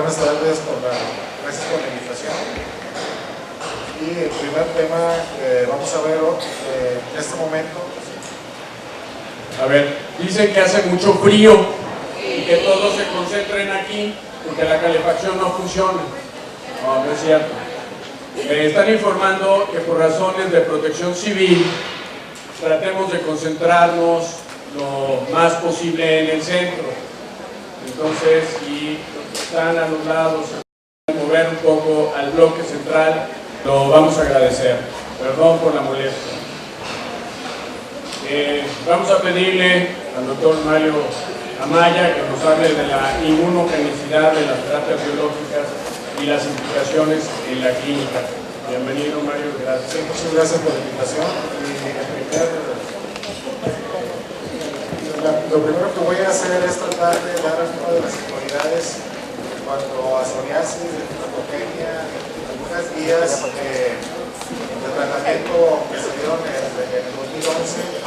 buenas tardes, gracias por la invitación. Y el primer tema que vamos a ver en este momento. A ver, dicen que hace mucho frío y que todos se concentren aquí porque la calefacción no funciona. No, no es cierto. Me están informando que por razones de protección civil tratemos de concentrarnos lo más posible en el centro. Entonces, si están a los lados, mover un poco al bloque central, lo vamos a agradecer. Perdón por la molestia. Vamos a pedirle al doctor Mario Amaya que nos hable de la inmunogenicidad de las terapias biológicas y las implicaciones en la clínica. Bienvenido, Mario, gracias. Sí, muchas gracias por la invitación. Lo primero que voy a hacer es tratar de dar algunas de las actualidades en cuanto a psoriasis, dermatopenia, algunas guías de tratamiento que se dieron en el 2011,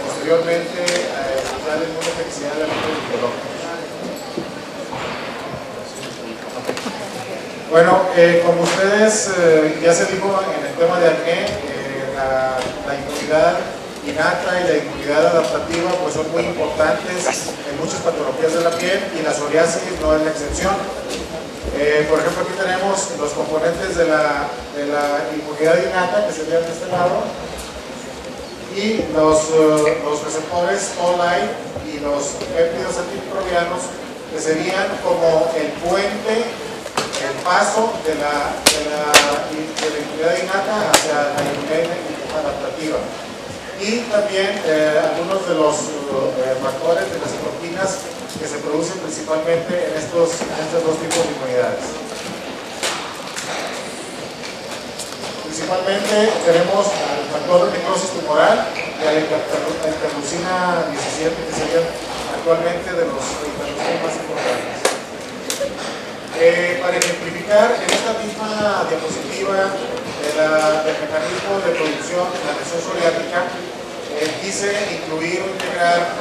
posteriormente ya la inmunogenicidad de la biológica. Bueno, como ustedes ya se dijo en el tema de acné, la inmunidad innata y la inmunidad adaptativa pues son muy importantes en muchas patologías de la piel y la psoriasis no es la excepción. Por ejemplo, aquí tenemos los componentes de la inmunidad innata que serían de este lado y los receptores Toll-like y los péptidos antimicrobianos que serían como el puente, el paso de la inmunidad innata hacia la inmunidad adaptativa. Y también algunos de los factores de las citoquinas que se producen principalmente en estos dos tipos de inmunidades. Principalmente tenemos el factor de necrosis tumoral y la interleucina 17, que serían actualmente de los interleucinos más importantes. Para ejemplificar en esta misma diapositiva del mecanismo de producción de la lesión psoriática, quise incluir o integrar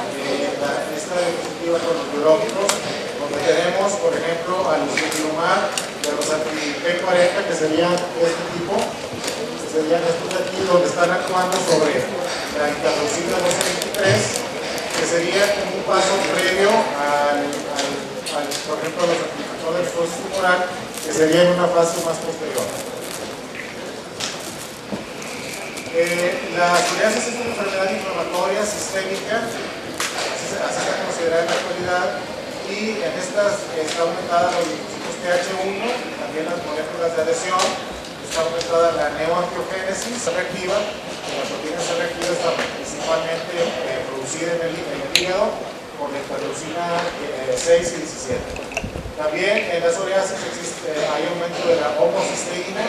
esta diapositiva con los biológicos, donde tenemos, por ejemplo, al ustekinumab de los anti-P40, que serían este tipo, que serían estos de aquí, donde están actuando sobre la interleucina 1223, que sería como un paso previo por ejemplo, a los antifactores de necrosis tumoral, que sería en una fase más posterior. La psoriasis es una enfermedad inflamatoria sistémica, así está considerada en la actualidad, y en estas está aumentada los linfocitos TH1, también las moléculas de adhesión, está aumentada la neoangiogénesis reactiva, la proteína C reactiva está principalmente producida en el hígado por la interleucina 6 y 17. También en la psoriasis hay aumento de la homocisteína.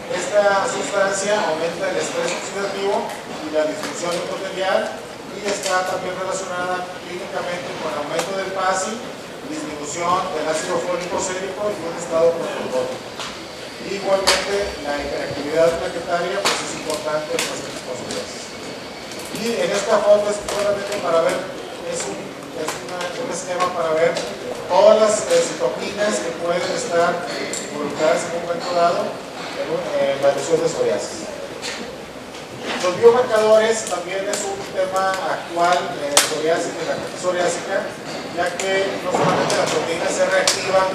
Esta sustancia aumenta el estrés oxidativo y la disfunción endotelial y está también relacionada clínicamente con aumento del PASI, disminución del ácido fólico sérico y un estado protocológico. Igualmente, la hiperactividad plaquetaria pues, es importante en este tipo de psoriasis. Y en esta foto es solamente para ver, es un esquema para ver todas las citoquinas que pueden estar involucradas en un momento dado en la lesión de psoriasis. Los biomarcadores también es un tema actual en psoriasis, en la artritis psoriásica, ya que no solamente la proteína C reactiva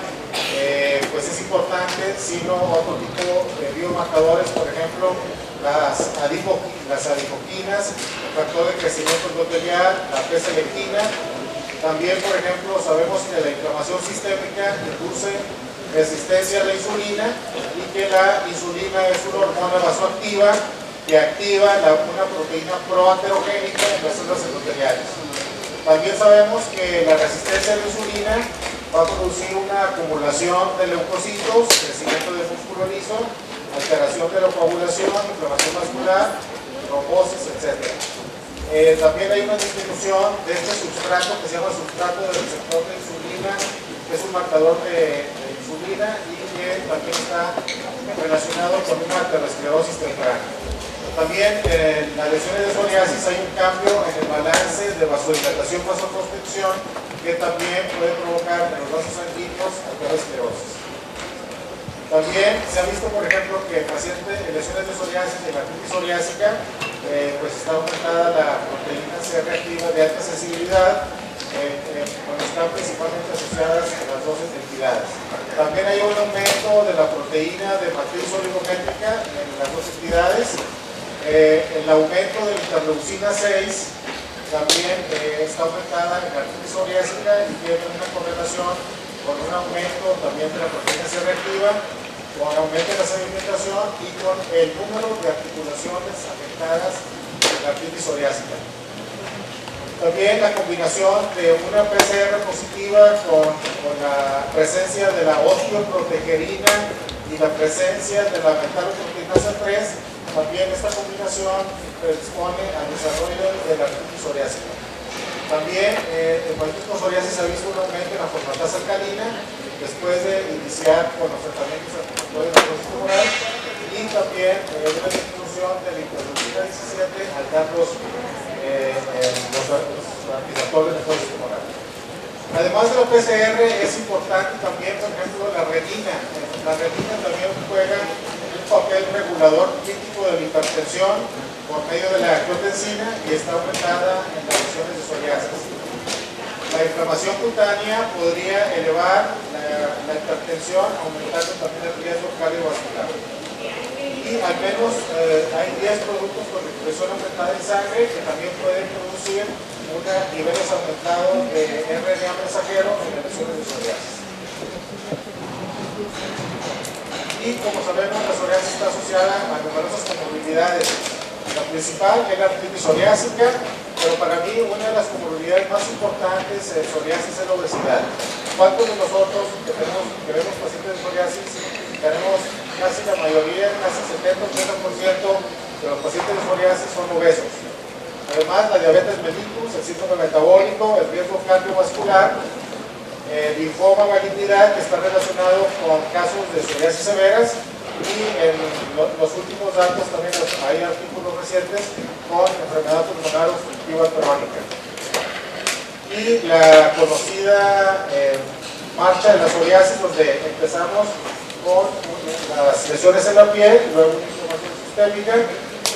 pues es importante, sino otro tipo de biomarcadores, por ejemplo, las adipoquinas, el factor de crecimiento endotelial, la P-selectina. También, por ejemplo, sabemos que la inflamación sistémica induce resistencia a la insulina y que la insulina es una hormona vasoactiva que activa una proteína proaterogénica en las células endoteliales. También sabemos que la resistencia a la insulina va a producir una acumulación de leucocitos, crecimiento de músculo liso, alteración de la coagulación, inflamación vascular, trombosis, etc. También hay una disminución de este sustrato que se llama sustrato del receptor de insulina, que es un marcador de insulina y que también está relacionado con una aterosclerosis temprana. También en las lesiones de psoriasis hay un cambio en el balance de vasodilatación-vasoconstricción que también puede provocar en los vasos sanguíneos arteriosclerosis. También se ha visto, por ejemplo, que en pacientes en lesiones de psoriasis, de la artritis psoriásica, pues está aumentada la proteína C reactiva de alta sensibilidad, cuando están principalmente asociadas a las dosis de entidades. También hay un aumento de la proteína de matriz oligométrica en las dos entidades. El aumento de la interleucina 6 también está aumentada en la artritis psoriásica y tiene una correlación con un aumento también de la proteína C reactiva, con aumento de la sedimentación y con el número de articulaciones afectadas en la artritis psoriásica. También la combinación de una PCR positiva con la presencia de la osteoprotegerina y la presencia de la metaloproteinasa 3, también esta combinación predispone al desarrollo de la artritis psoriásica. También en pacientes con psoriasis se ha visto un aumento en la fosfatasa alcalina después de iniciar con los tratamientos antiinflamatorios de la fibrosis tumoral y también una disminución de la interleucina 17 al dar los antiinflamatorios de fibrosis tumoral. Además de la PCR es importante también, por ejemplo, la retina. La retina también juega un papel regulador crítico de la hipertensión por medio de la angiotensina y está aumentada en las lesiones de psoriasis. La inflamación cutánea podría elevar la hipertensión, aumentando también el riesgo cardiovascular. Y al menos hay 10 productos con expresión aumentada en sangre que también pueden producir niveles aumentados de RNA mensajero en las lesiones de psoriasis. Y como sabemos, la psoriasis está asociada a numerosas comorbilidades. La principal es la artritis psoriásica, pero para mí una de las comorbilidades más importantes en psoriasis es la obesidad. ¿Cuántos de nosotros que vemos pacientes de psoriasis tenemos casi la mayoría, casi 70-80% de los pacientes de psoriasis son obesos? Además, la diabetes mellitus, el síndrome metabólico, el riesgo cardiovascular, linfoma, malignidad, que está relacionado con casos de psoriasis severas, y en los últimos datos también hay artículos recientes con enfermedad pulmonar obstructiva crónica. Y la conocida marcha de la psoriasis, donde empezamos con las lesiones en la piel, luego una inflamación sistémica,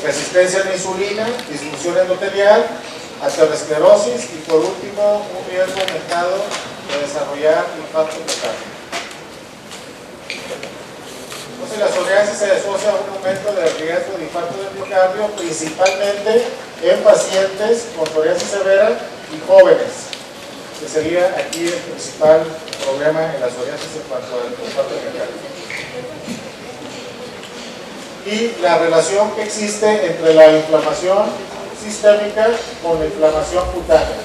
resistencia a la insulina, disfunción endotelial, aterosclerosis y por último un riesgo aumentado de desarrollar infarto miocardio. Entonces la psoriasis se asocia a un aumento del riesgo de infarto del miocardio, principalmente en pacientes con psoriasis severa y jóvenes, que sería aquí el principal problema en la psoriasis en cuanto al infarto del miocardio. Y la relación que existe entre la inflamación sistémica con la inflamación cutánea.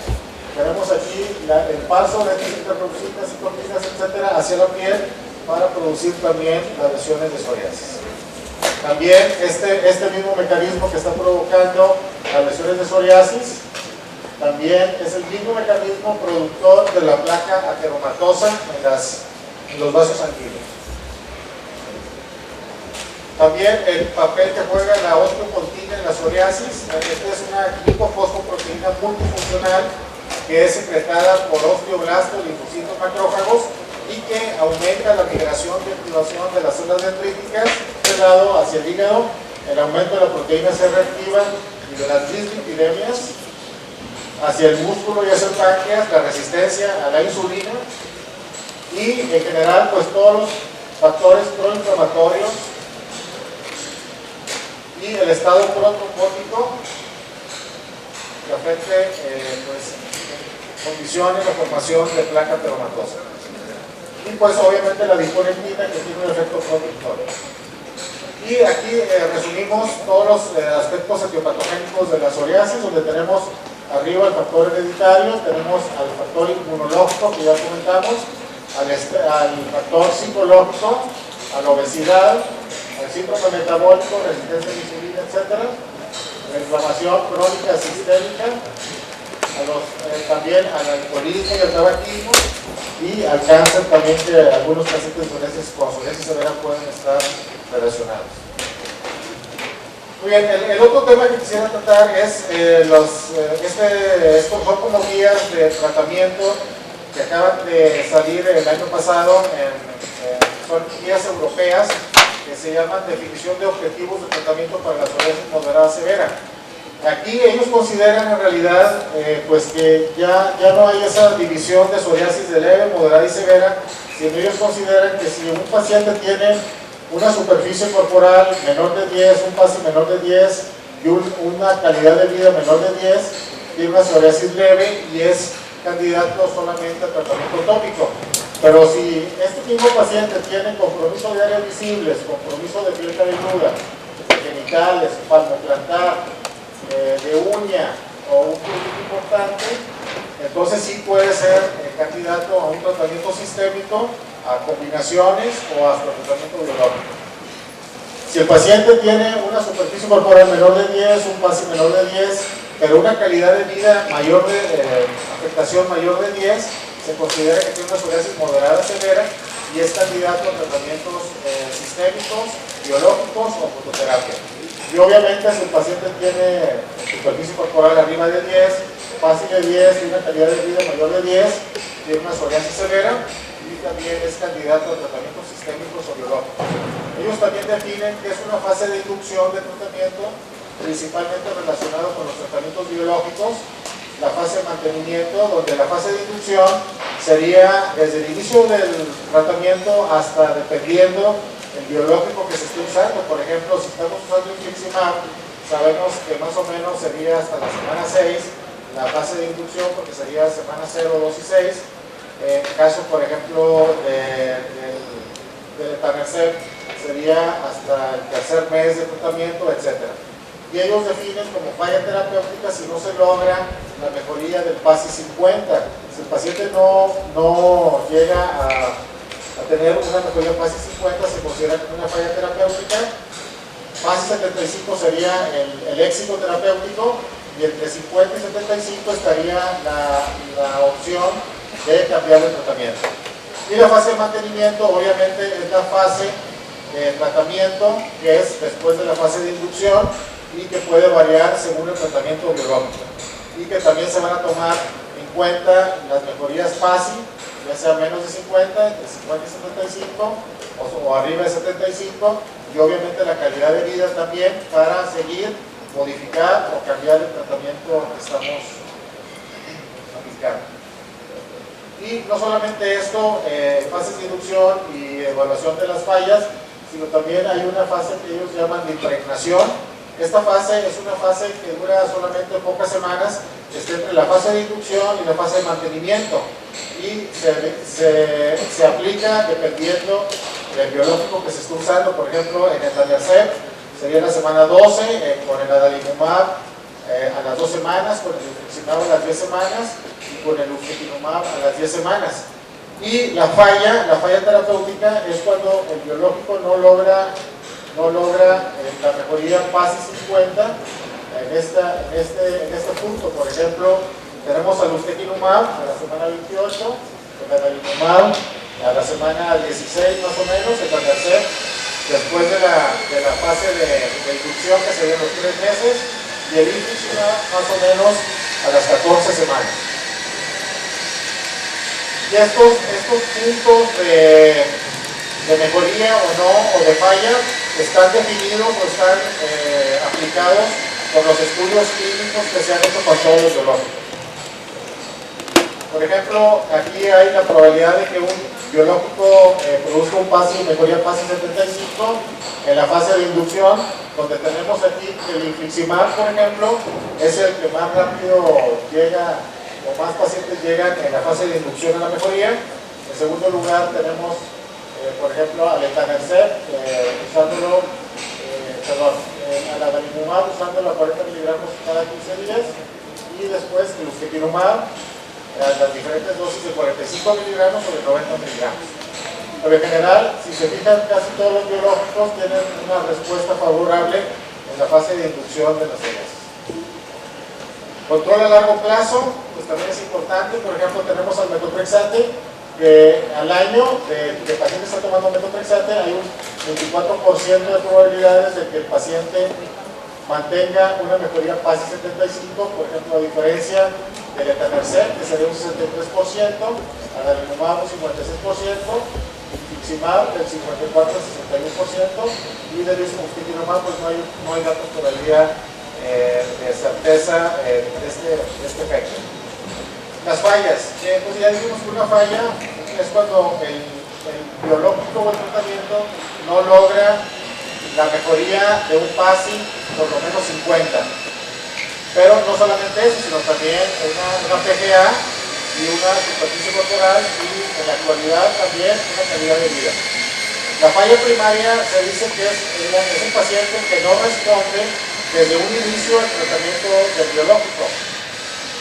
Tenemos aquí el paso de estas interleucinas, citoquinas, etcétera, hacia la piel para producir también las lesiones de psoriasis. También este mismo mecanismo que está provocando las lesiones de psoriasis también es el mismo mecanismo productor de la placa ateromatosa en los vasos sanguíneos. También el papel que juega la osteopontina en la psoriasis. Esta es una glifosfoproteína multifuncional que es secretada por osteoblastos, linfocitos, macrófagos y que aumenta la migración de activación de las células dendríticas del lado hacia el hígado, el aumento de la proteína C reactiva y de las dislipidemias, hacia el músculo y hacia el páncreas, la resistencia a la insulina y en general pues todos los factores proinflamatorios y el estado protrombótico que afecte condiciones la formación de placa ateromatosa. Y pues obviamente la diponectina, que tiene un efecto protector. Y aquí resumimos todos los aspectos etiopatogénicos de la psoriasis, donde tenemos arriba el factor hereditario, tenemos al factor inmunológico que ya comentamos, al factor psicológico, a la obesidad, al síndrome metabólico, resistencia a la insulina, etc. La inflamación crónica sistémica, también al alcoholismo y al tabaquismo, y al cáncer también, que algunos pacientes con psoriasis severa pueden estar relacionados. Muy bien, el otro tema que quisiera tratar es estos son como guías de tratamiento que acaban de salir el año pasado, son guías europeas que se llaman Definición de Objetivos de Tratamiento para la Psoriasis Moderada Severa. Aquí ellos consideran en realidad pues que ya no hay esa división de psoriasis de leve, moderada y severa, sino ellos consideran que si un paciente tiene una superficie corporal menor de 10, un PASI menor de 10 y una calidad de vida menor de 10, tiene una psoriasis leve y es candidato solamente a tratamiento tópico. Pero si este mismo paciente tiene compromiso de áreas visibles, compromiso de piel cabelluda, de genitales, palmoplantar, de uña o un prurito importante, entonces sí puede ser candidato a un tratamiento sistémico, a combinaciones o hasta tratamiento biológico. Si el paciente tiene una superficie corporal menor de 10, un PASI menor de 10, pero una calidad de vida mayor afectación mayor de 10, se considera que tiene una psoriasis moderada severa y es candidato a tratamientos sistémicos, biológicos o fototerapia. Y obviamente si el paciente tiene superficie corporal arriba de 10, PASI de 10 y una calidad de vida mayor de 10, tiene una psoriasis severa y también es candidato a tratamientos sistémicos o biológicos. Ellos también definen que es una fase de inducción de tratamiento, principalmente relacionado con los tratamientos biológicos, la fase de mantenimiento, donde la fase de inducción sería desde el inicio del tratamiento hasta dependiendo el biológico que se esté usando. Por ejemplo, si estamos usando infliximab, sabemos que más o menos sería hasta la semana 6 la fase de inducción, porque sería semana 0, 2 y 6. En caso, por ejemplo, del etanercept, sería hasta el tercer mes de tratamiento, etc. Y ellos definen como falla terapéutica si no se logra la mejoría del PASI 50. Si el paciente no llega a tener una mejoría PASI 50, se considera como una falla terapéutica. PASI 75 sería el éxito terapéutico, y entre 50 y 75 estaría la opción de cambiar de tratamiento. Y la fase de mantenimiento, obviamente, es la fase de tratamiento que es después de la fase de inducción y que puede variar según el tratamiento biológico. Y que también se van a tomar en cuenta las mejorías PASI, ya sea menos de 50, entre 50 y 75 o arriba de 75, y obviamente la calidad de vida también para seguir, modificar o cambiar el tratamiento que estamos aplicando. Y no solamente esto, fases de inducción y evaluación de las fallas, sino también hay una fase que ellos llaman de impregnación. Esta fase es una fase que dura solamente pocas semanas, está entre la fase de inducción y la fase de mantenimiento, y se aplica dependiendo del biológico que se está usando. Por ejemplo, en el etanercept sería la semana 12, con el adalimumab a las 2 semanas, con el infliximab a las 10 semanas y con el ustekinumab a las 10 semanas. Y la falla terapéutica es cuando el biológico no logra la mejoría PASI 50 en este punto. Por ejemplo, tenemos al ustekinumab a la semana 28, el adalimumab a la semana 16 más o menos, el etanercept después de la fase de inducción, que serían los 3 meses, y el infliximab más o menos a las 14 semanas. Y estos puntos de mejoría o no, o de falla, están definidos o están aplicados por los estudios clínicos que se han hecho con todos los biológicos. Por ejemplo, aquí hay la probabilidad de que un biológico produzca un PASI, mejoría PASI 75 en la fase de inducción, donde tenemos aquí que el infliximab, por ejemplo, es el que más rápido llega, o más pacientes llegan en la fase de inducción a la mejoría. En segundo lugar tenemos, por ejemplo, al etanercept, usándolo, al adalimumab, usándolo a 40 miligramos cada 15 días, y después el ustekinumab, las diferentes dosis de 45 miligramos o de 90 miligramos. Pero en general, si se fijan, casi todos los biológicos tienen una respuesta favorable en la fase de inducción de las psoriasis. Control a largo plazo, pues también es importante. Por ejemplo, tenemos al metotrexate, que al año que el paciente está tomando metotrexate hay un 24% de probabilidades de que el paciente mantenga una mejoría PASI 75, por ejemplo, a diferencia del etanercept, que sería un 63%, adalimumab un 56%, infliximab del 54 al 61%, y del ustekinumab pues no hay datos todavía de certeza de este efecto. Las fallas, pues ya dijimos que una falla es cuando el biológico o el tratamiento no logra la mejoría de un PASI por lo menos 50. Pero no solamente eso, sino también una PGA y una superficie corporal, y en la actualidad también una calidad de vida. La falla primaria se dice que es el paciente que no responde desde un inicio al tratamiento del biológico.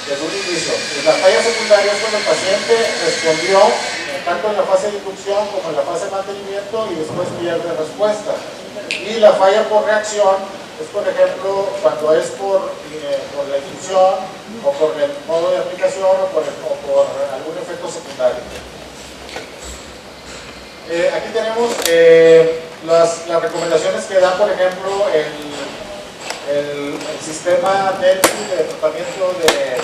Desde un inicio. Y la falla secundaria es cuando el paciente respondió tanto en la fase de inducción como en la fase de mantenimiento y después pierde respuesta. Y la falla por reacción es, por ejemplo, cuando es por la inducción o por el modo de aplicación o por algún efecto secundario. Aquí tenemos las recomendaciones que da, por ejemplo, el sistema Delphi de tratamiento de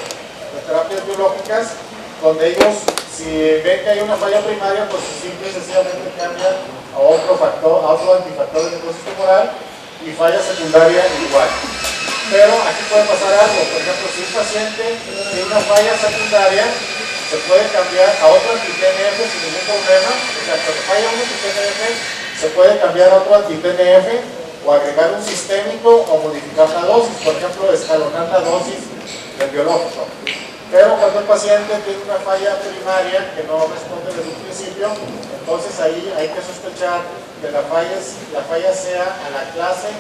terapias biológicas, donde ellos, si ven que hay una falla primaria, pues simple y sencillamente cambian a otro antifactor de necrosis tumoral, y falla secundaria igual. Pero aquí puede pasar algo. Por ejemplo, si un paciente tiene una falla secundaria, se puede cambiar a otro anti-TNF sin ningún problema. O sea, cuando falla un anti-TNF, se puede cambiar a otro anti-TNF, o agregar un sistémico, o modificar la dosis, por ejemplo, escalonar la dosis del biológico. Pero cuando el paciente tiene una falla primaria que no responde desde un principio, entonces ahí hay que sospechar que la falla sea a la clase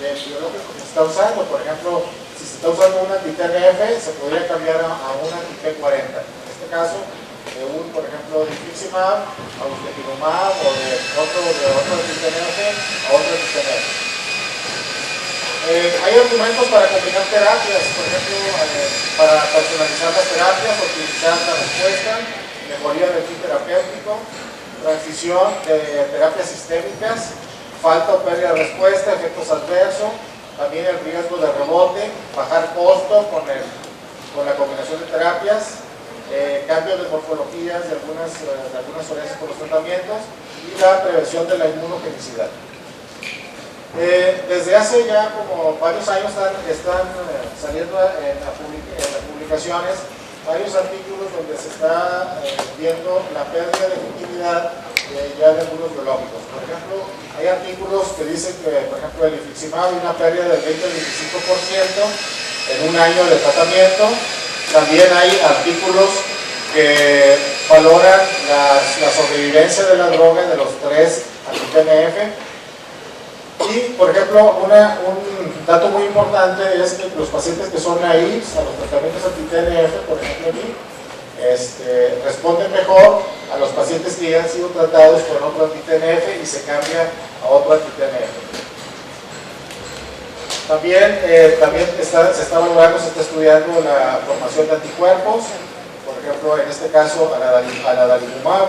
del biológico que se está usando. Por ejemplo, si se está usando un anti-TNF, se podría cambiar a un anti-P40. En este caso, de por ejemplo, de infliximab a ustekinumab, o de otro anti-TNF a otro anti-TNF. Hay argumentos para combinar terapias, por ejemplo, para personalizar las terapias, optimizar la respuesta, mejoría del fit terapéutico, transición de terapias sistémicas, falta o pérdida de respuesta, efectos adversos, también el riesgo de rebote, bajar costo con la combinación de terapias, cambios de morfologías de algunas dolencias por los tratamientos, y la prevención de la inmunogenicidad. Desde hace ya como varios años están saliendo en las publicaciones varios artículos donde se está viendo la pérdida de efectividad ya de algunos biológicos. Por ejemplo, hay artículos que dicen que, por ejemplo, el infliximab hay una pérdida del 20 al 25% en un año de tratamiento. También hay artículos que valoran la sobrevivencia de la droga de los 3 anti-TNF. Y, por ejemplo, un dato muy importante es que los pacientes que son naïves a los tratamientos anti-TNF, por ejemplo, responden mejor a los pacientes que ya han sido tratados con otro anti-TNF y se cambia a otro anti-TNF. También se está valorando, se está estudiando la formación de anticuerpos, por ejemplo, en este caso al adalimumab,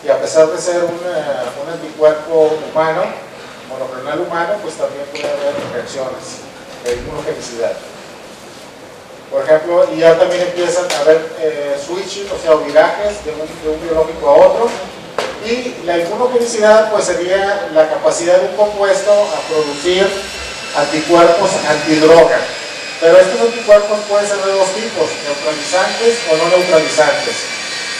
y a pesar de ser un anticuerpo humano, monoclonal humano, pues también puede haber reacciones de inmunogenicidad. Por ejemplo, y ya también empiezan a haber switching, o sea, virajes de un biológico a otro. Y la inmunogenicidad pues sería la capacidad de un compuesto a producir anticuerpos antidroga. Pero estos anticuerpos pueden ser de dos tipos, neutralizantes o no neutralizantes.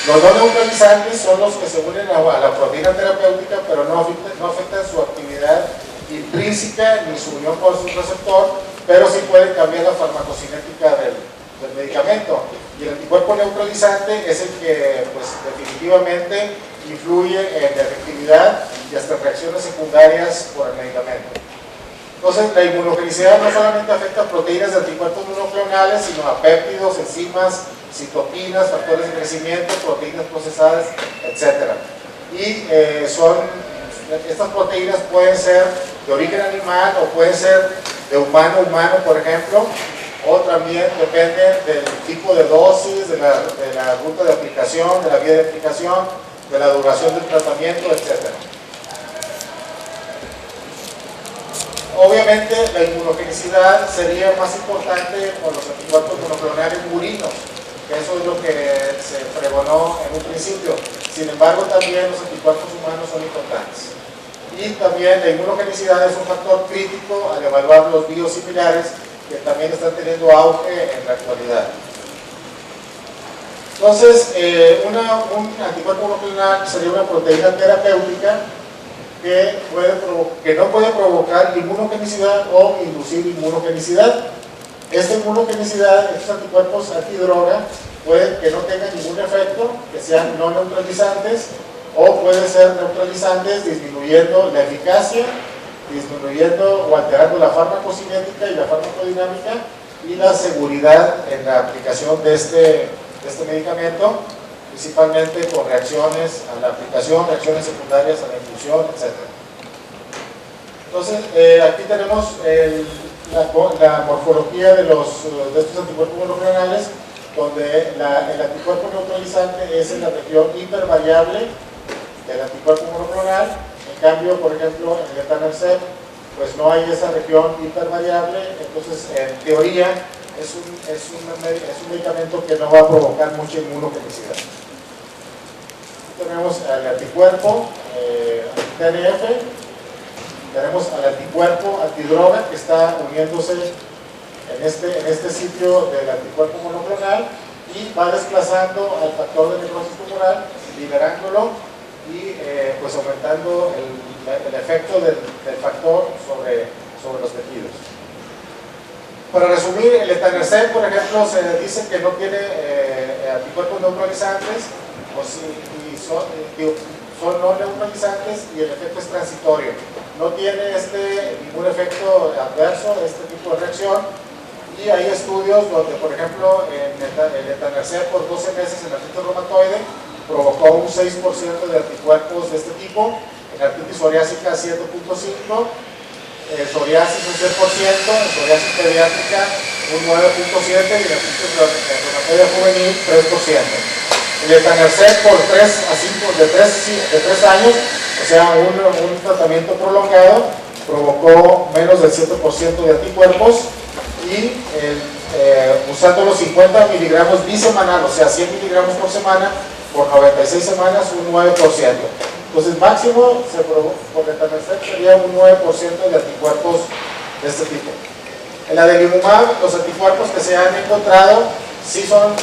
Los no neutralizantes son los que se unen a la proteína terapéutica, pero no afectan su actividad intrínseca ni su unión con su receptor, pero sí pueden cambiar la farmacocinética del medicamento. Y el anticuerpo neutralizante es el que pues, definitivamente influye en la efectividad y hasta reacciones secundarias por el medicamento. Entonces, la inmunogenicidad no solamente afecta a proteínas de anticuerpos monoclonales, sino a péptidos, enzimas, citoquinas, factores de crecimiento, proteínas procesadas, etc. Y estas proteínas pueden ser de origen animal o pueden ser de humano a humano, por ejemplo, o también dependen del tipo de dosis, de la ruta de aplicación, de la vía de aplicación, de la duración del tratamiento, etc. Obviamente la inmunogenicidad sería más importante con los anticuerpos monoclonales murinos, que eso es lo que se pregonó en un principio. Sin embargo, también los anticuerpos humanos son importantes. Y también la inmunogenicidad es un factor crítico al evaluar los biosimilares, que también están teniendo auge en la actualidad. Entonces, un anticuerpo monoclonal sería una proteína terapéutica que no puede provocar inmunogenicidad o inducir inmunogenicidad. Esta inmunogenicidad, estos anticuerpos antidroga, pueden que no tengan ningún efecto, que sean no neutralizantes, o pueden ser neutralizantes disminuyendo la eficacia, disminuyendo o alterando la farmacocinética y la farmacodinámica y la seguridad en la aplicación de este medicamento, principalmente con reacciones a la aplicación, reacciones secundarias a la infusión, etc. Entonces, aquí tenemos la morfología de estos anticuerpos monoclonales, donde el anticuerpo neutralizante es en la región hipervariable del anticuerpo monoclonal. En cambio, por ejemplo, en el etanercept, pues no hay esa región hipervariable, entonces en teoría es un medicamento que no va a provocar mucha inmunogenicidad. Tenemos al anticuerpo TNF, tenemos al anticuerpo antidroga que está uniéndose en este sitio del anticuerpo monoclonal y va desplazando al factor de necrosis tumoral, liberándolo y pues aumentando el efecto del factor sobre los tejidos. Para resumir, el etanercept, por ejemplo, se dice que no tiene anticuerpos neutralizantes, son no neutralizantes y el efecto es transitorio. No tiene ningún efecto adverso, este tipo de reacción. Y hay estudios donde, por ejemplo, el etanercept por 12 meses en artritis reumatoide provocó un 6% de anticuerpos de este tipo, en artritis psoriásica 7.5%, psoriasis un 6%, en psoriasis pediátrica un 9.7% y en artritis reumatoide juvenil 3%. El etanercept por 3 a 5, de 3 años, o sea, un tratamiento prolongado, provocó menos del 7% de anticuerpos y usando los 50 miligramos bisemanal, o sea, 100 miligramos por semana, por 96 semanas, un 9%. Entonces, máximo por etanercept sería un 9% de anticuerpos de este tipo. El adalimumab, los anticuerpos que se han encontrado,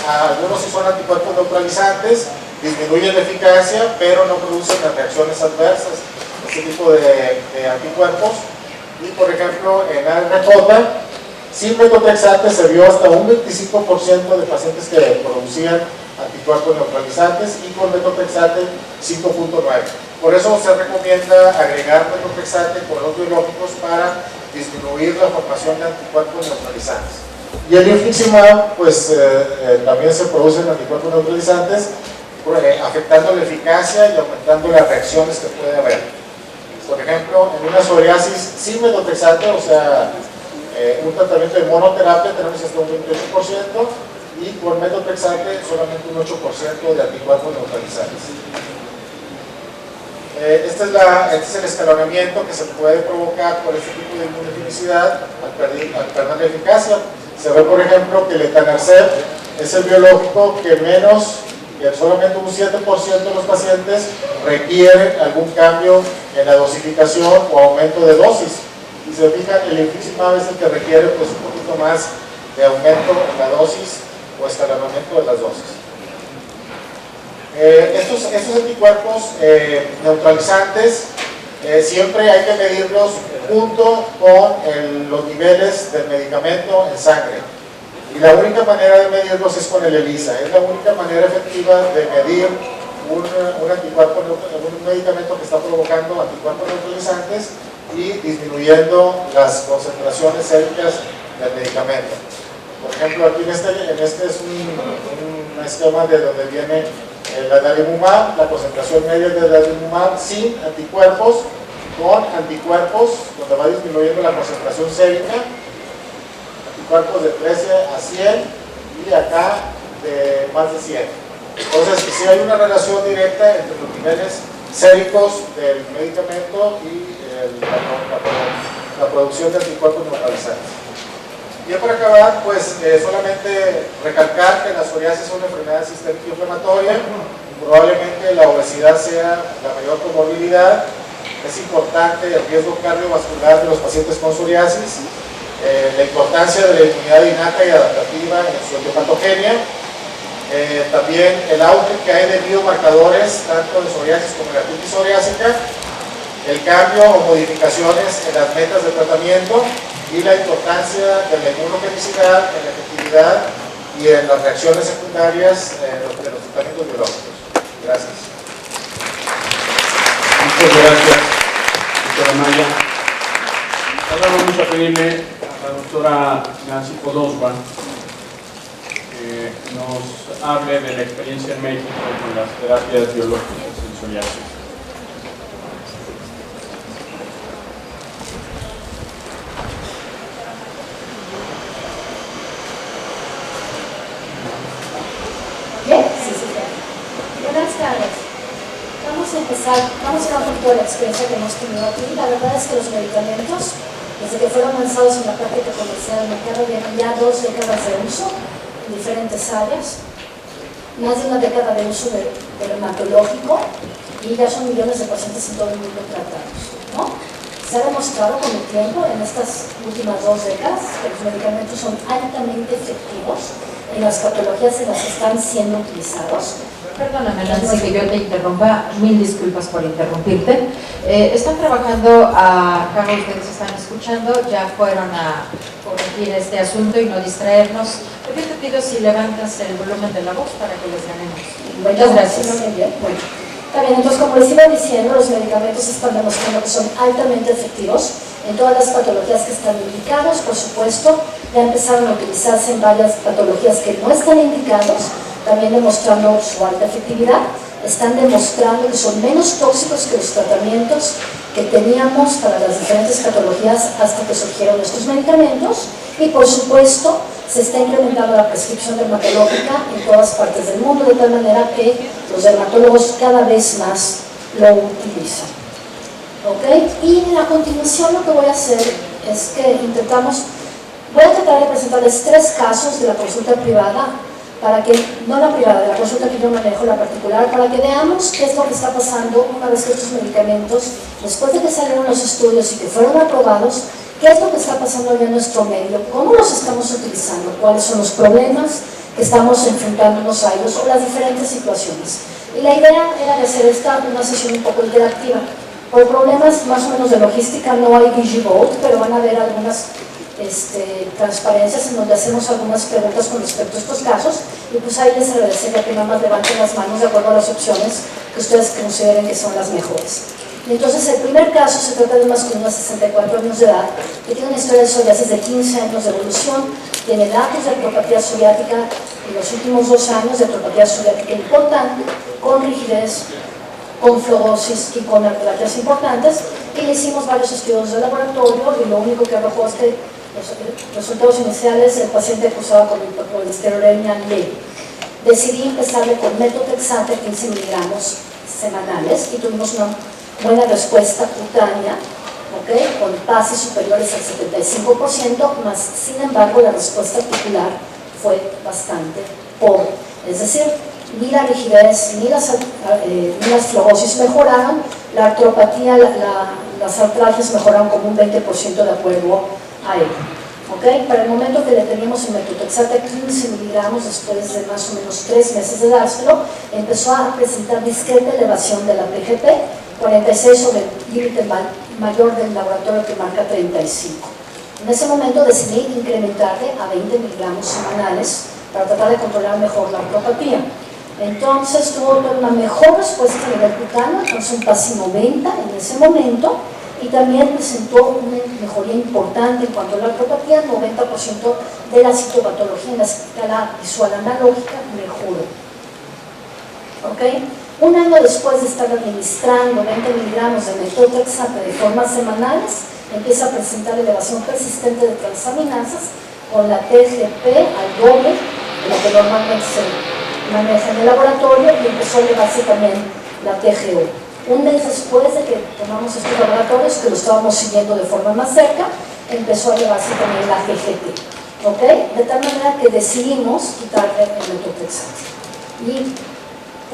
algunos sí son anticuerpos neutralizantes, disminuyen la eficacia, pero no producen las reacciones adversas, este tipo de anticuerpos. Y por ejemplo, en ARJ, sin metotrexate se vio hasta un 25% de pacientes que producían anticuerpos neutralizantes y con metotrexate 5.9%. Por eso se recomienda agregar metotrexate con los biológicos para disminuir la formación de anticuerpos neutralizantes. Y el infliximab, pues también se producen anticuerpos neutralizantes, afectando la eficacia y aumentando las reacciones que puede haber. Por ejemplo, en una psoriasis sin metotrexate, o sea, un tratamiento de monoterapia, tenemos hasta un 28%, y con metotrexate solamente un 8% de anticuerpos neutralizantes. Este es el escalonamiento que se puede provocar por este tipo de inmunogenicidad al perder la eficacia. Se ve, por ejemplo, que el etanercept es el biológico que solamente un 7% de los pacientes requieren algún cambio en la dosificación o aumento de dosis. Y se fijan, el infliximab es el que requiere pues, un poquito más de aumento en la dosis o escalonamiento de las dosis. Estos anticuerpos neutralizantes siempre hay que medirlos junto con los niveles del medicamento en sangre. Y la única manera de medirlos es con el ELISA. Es la única manera efectiva de medir un anticuerpo, un medicamento que está provocando anticuerpos neutralizantes y disminuyendo las concentraciones séricas del medicamento. Por ejemplo, aquí en este es un esquema de donde viene el adalimumab, la concentración media del adalimumab sin anticuerpos, con anticuerpos, donde va disminuyendo la concentración sérica, anticuerpos de 13 a 100 y acá de más de 100. Entonces, sí hay una relación directa entre los niveles séricos del medicamento y la producción de anticuerpos neutralizantes. Y ya para acabar, pues solamente recalcar que la psoriasis es una enfermedad sistémica inflamatoria, probablemente la obesidad sea la mayor comorbilidad. Es importante el riesgo cardiovascular de los pacientes con psoriasis, la importancia de la inmunidad innata y adaptativa en su etiopatogenia, también el auge que hay de biomarcadores tanto de psoriasis como de artritis psoriásica, el cambio o modificaciones en las metas de tratamiento y la importancia de la inmunogenicidad, en la efectividad y en las reacciones secundarias de los tratamientos biológicos. Gracias. Muchas gracias, doctora Maya. Ahora vamos a pedirle a la doctora Nancy Podosba que nos hable de la experiencia en México con las terapias biológicas en psoriasis. Buenas tardes. Vamos a empezar, vamos a hablar un poco de la experiencia que hemos tenido aquí. La verdad es que los medicamentos, desde que fueron lanzados en la práctica comercial del mercado, llevan ya 2 décadas de uso en diferentes áreas, más de 1 década de uso dermatológico y ya son millones de pacientes en todo el mundo tratados, ¿no? Se ha demostrado con el tiempo, en estas últimas 2 décadas, que los medicamentos son altamente efectivos en las patologías en las que están siendo utilizados. Perdóname, Nancy, que yo te interrumpa, mil disculpas por interrumpirte. Están trabajando, acá ustedes están escuchando, ya fueron a corregir este asunto y no distraernos. Yo te pido si levantas el volumen de la voz para que les ganemos. Muchas gracias. Bueno, está bien, entonces como les iba diciendo, los medicamentos están demostrando que son altamente efectivos en todas las patologías que están indicados. Por supuesto, ya empezaron a utilizarse en varias patologías que no están indicados, también demostrando su alta efectividad. Están demostrando que son menos tóxicos que los tratamientos que teníamos para las diferentes patologías hasta que surgieron estos medicamentos. Y por supuesto, se está incrementando la prescripción dermatológica en todas partes del mundo, de tal manera que los dermatólogos cada vez más lo utilizan. ¿Ok? Y a continuación lo que voy a hacer es que voy a tratar de presentarles 3 casos de la consulta privada, para que, no la privada, de la consulta que yo manejo, la particular, para que veamos qué es lo que está pasando una vez que estos medicamentos, después de que salieron los estudios y que fueron aprobados, qué es lo que está pasando ya en nuestro medio, cómo los estamos utilizando, cuáles son los problemas que estamos enfrentándonos a ellos o las diferentes situaciones. Y la idea era de hacer una sesión un poco interactiva. Por problemas más o menos de logística no hay DigiVote, pero van a haber algunas transparencias en donde hacemos algunas preguntas con respecto a estos casos, y pues ahí les agradecería que nada más levanten las manos de acuerdo a las opciones que ustedes consideren que son las mejores. Y entonces el primer caso se trata de un masculino de 64 años de edad que tiene una historia de psoriasis de 15 años de evolución, tiene datos de artropatía psoriática en los últimos 2 años de artropatía psoriática importante, con rigidez, con fluorosis y con arterias importantes, y le hicimos varios estudios de laboratorio y lo único que arrojó es que los resultados iniciales, el paciente acusaba con hipercolesterolemia leve. Decidí empezarle con metotrexate 15 miligramos semanales y tuvimos una buena respuesta cutánea, ¿okay? Con PASI superiores al 75%, más sin embargo la respuesta articular fue bastante pobre. Es decir, ni la rigidez ni las fluorosis mejoraron, la artropatía, las artralgias mejoraron como un 20% de acuerdo a él. ¿Okay? Para el momento que le teníamos en metotrexate 15 miligramos, después de más o menos 3 meses de dárselo, empezó a presentar discreta elevación de la PGP, 46 sobre el límite mayor del laboratorio que marca 35. En ese momento decidí incrementarle a 20 miligramos semanales para tratar de controlar mejor la artropatía. Entonces tuvo una mejor respuesta a nivel cutáneo, entonces un PASI 90 en ese momento, y también presentó una mejoría importante en cuanto a la artropatía, 90% de la citopatología en la escala visual analógica mejoró. ¿Okay? Un año después de estar administrando 20 miligramos de metotrexate de formas semanales, empieza a presentar elevación persistente de transaminasas con la TGP al doble de lo que normalmente se maneja en el laboratorio, y empezó a elevarse también la TGO. Un mes después de que tomamos estos laboratorios, que lo estábamos siguiendo de forma más cerca, empezó a llevarse también la GGT, ¿ok? De tal manera que decidimos quitarle el metotrexato. Y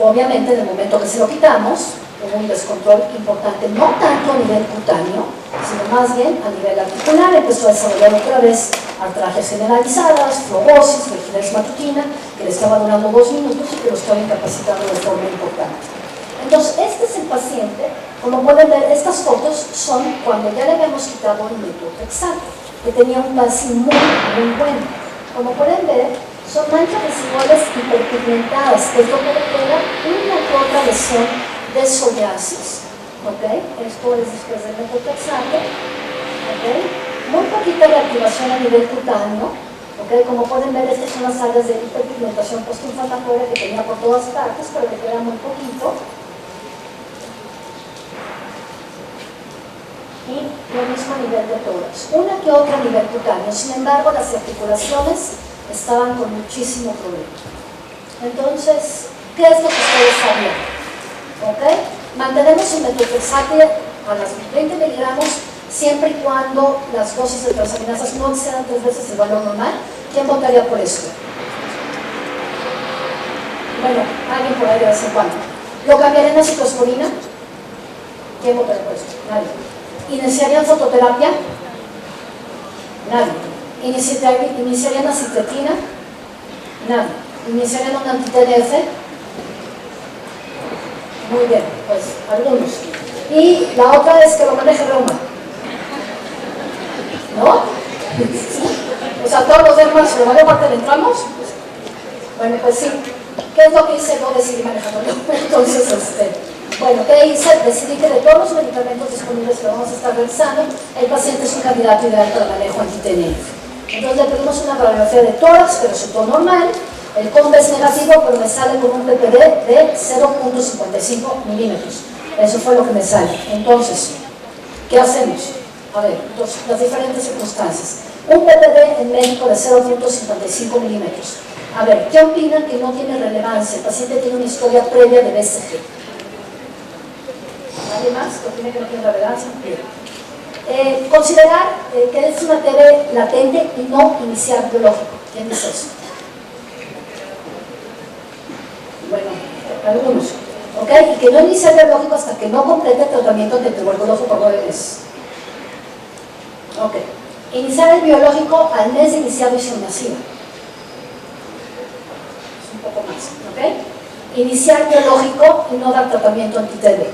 obviamente en el momento que se lo quitamos, hubo un descontrol importante, no tanto a nivel cutáneo, sino más bien a nivel articular. Empezó a desarrollar otra vez artralgias generalizadas, flebosis, rigidez matutina, que le estaba durando 2 minutos y que lo estaba incapacitando de forma importante. Entonces, este es el paciente. Como pueden ver, estas fotos son cuando ya le habíamos quitado el metotrexato, que tenía un PASI muy bueno. Como pueden ver, son manchas residuales hiperpigmentadas, que es lo que le queda una que otra lesión de psoriasis, ¿ok? Esto es después del metotrexato, ¿ok? Muy poquita reactivación a nivel cutáneo, ¿ok? Como pueden ver, estas son las áreas de hiperpigmentación postinflamatoria que tenía por todas partes, pero le queda muy poquito. Y lo mismo a nivel de tórax, una que otra a nivel cutáneo. Sin embargo, las articulaciones estaban con muchísimo problema. Entonces, ¿qué es lo que ustedes sabían? ¿Ok? Mantenemos el metotrexato a las 20 miligramos siempre y cuando las dosis de transaminasas no excedan 3 veces el valor normal. ¿Quién votaría por esto? Bueno, alguien por ahí de vez en cuando. ¿Lo cambiarían a ciclosporina? ¿Quién votaría por esto? Nadie. ¿Iniciarían fototerapia? Nadie. ¿Iniciarían acitretina? Nadie. ¿Iniciarían un anti-TNF? Muy bien, pues algunos. Y la otra es que lo maneje reuma, ¿no? O sea, todos los demás, la mayor parte le entramos. Bueno, pues sí. ¿Qué es lo que hice? No decidí manejarlo. Entonces, bueno, ¿qué hice? Decidí que de todos los medicamentos disponibles que vamos a estar revisando, el paciente es un candidato ideal para el manejo anti-TNF. Entonces le pedimos una radiografía de tórax, que resultó normal. El COMB es negativo, pero me sale con un PPD de 0.55 milímetros. Eso fue lo que me sale. Entonces, ¿qué hacemos? A ver, las diferentes circunstancias. Un PPD en médico de 0.55 milímetros. A ver, ¿qué opinan que no tiene relevancia? El paciente tiene una historia previa de BCG. ¿Nadie más que opine que no tiene relevancia? Bien. Considerar que es una TB latente y no iniciar biológico. ¿Quién dice eso? Bueno, algunos. ¿Ok? Y que no inicie el biológico hasta que no complete el tratamiento antituberculoso por 9 meses. Ok. Iniciar el biológico al mes de iniciar visión masiva. Es un poco más. ¿Ok? Iniciar biológico y no dar tratamiento anti-TB.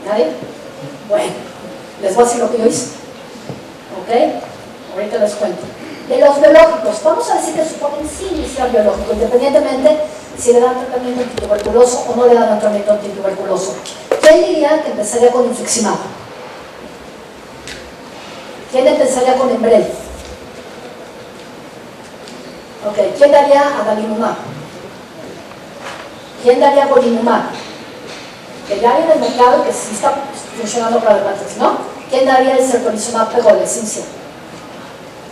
¿Nadie? Bueno, les voy a decir lo que yo hice. ¿Ok? Ahorita les cuento. De los biológicos, vamos a decir que suponen sí iniciar biológico, independientemente si le dan tratamiento antituberculoso o no le dan tratamiento antituberculoso. ¿Quién diría que empezaría con infliximab? ¿Quién empezaría con Enbrel? Ok, ¿quién daría adalimumab? ¿Quién daría golimumab? Que ya hay en el mercado y que sí está funcionando para el Matrix, ¿no? ¿Quién daría el certolizumab pegol, el Cincia?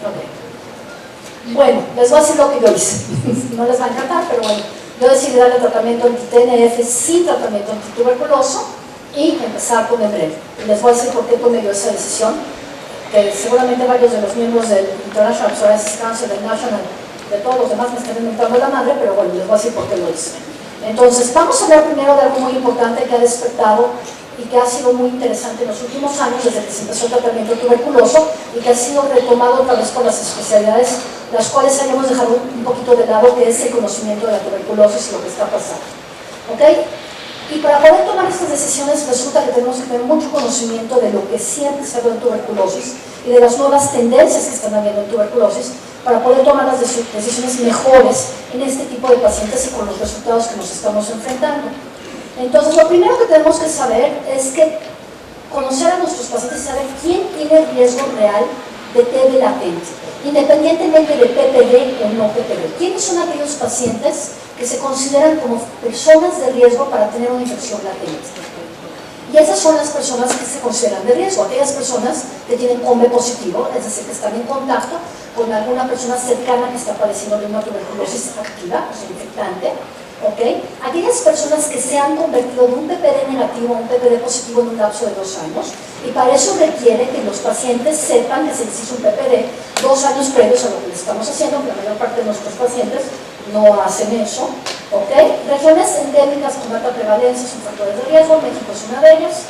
Ok. Bueno, les voy a decir lo que yo hice. No les va a encantar, pero bueno. Yo decidí darle tratamiento anti-TNF sin tratamiento antituberculoso y empezar con Enbrel. Les voy a decir por qué tomé yo esa decisión, que seguramente varios de los miembros del International Psoriasis Council, del National, de todos los demás me están inventando la madre, pero bueno, les voy a decir por qué lo hice. Entonces, vamos a hablar primero de algo muy importante que ha despertado y que ha sido muy interesante en los últimos años, desde que se empezó el tratamiento tuberculoso, y que ha sido retomado otra vez por las especialidades, las cuales hayamos dejado un poquito de lado, que es el conocimiento de la tuberculosis y lo que está pasando. ¿Ok? Y para poder tomar estas decisiones resulta que tenemos que tener mucho conocimiento de lo que siempre se habló en tuberculosis y de las nuevas tendencias que están habiendo en tuberculosis para poder tomar las decisiones mejores en este tipo de pacientes y con los resultados que nos estamos enfrentando. Entonces, lo primero que tenemos que saber es que conocer a nuestros pacientes y saber quién tiene riesgo real de TB latente, independientemente de PPD o no PPD. ¿Quiénes son aquellos pacientes que se consideran como personas de riesgo para tener una infección latente? Y esas son las personas que se consideran de riesgo, aquellas personas que tienen COMB positivo, es decir, que están en contacto con alguna persona cercana que está padeciendo de una tuberculosis activa, o sea, infectante, ¿ok? Aquellas personas que se han convertido de un PPD negativo a un PPD positivo en un lapso de 2 años, y para eso requiere que los pacientes sepan que se les hizo un PPD 2 años previos a lo que les estamos haciendo, que la mayor parte de nuestros pacientes no hacen eso, ¿ok? Regiones endémicas con alta prevalencia son factores de riesgo, México es una de ellas,